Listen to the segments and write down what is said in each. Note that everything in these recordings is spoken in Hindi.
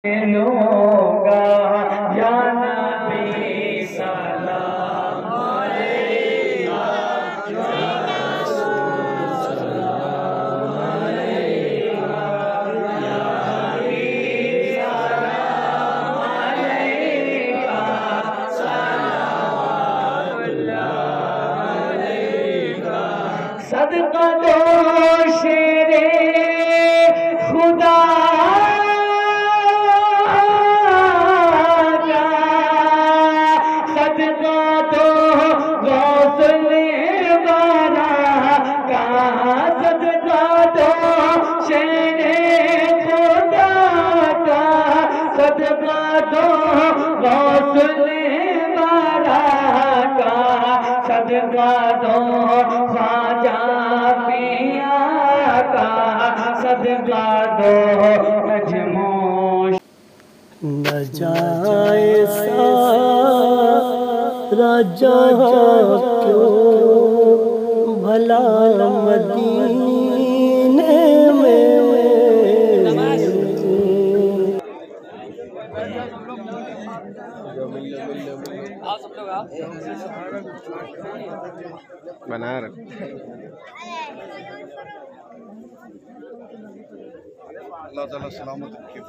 लूंगा या नबी सलाम अलैका या रसूल सलाम अलैका या हबीब सलाम अलैका सलावतुल्लाह अलैका। सदका दो शेरे खुदा सदका दो गौसले वाला का, सदका दो ख्वाजा पिया का, सदका दो नजमोश। न जाए सारा जहाँ क्यों भला मदीने में बना रख अल्लाह ताला सलामत रखे।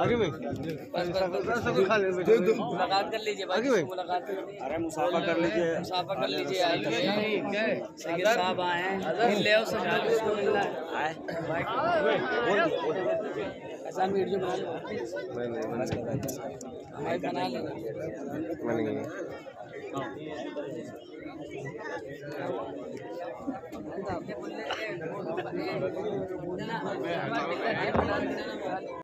आगे भाई मुलाकात कर लीजिए भाई, मुलाकात अरे मुसाफा कर लीजिए, मुसाफा कर लीजिए। सैयद साहब आए हैं, ले आओ सब लोग, इसको मिलना है ऐसा वीडियो बना लो, बना लो।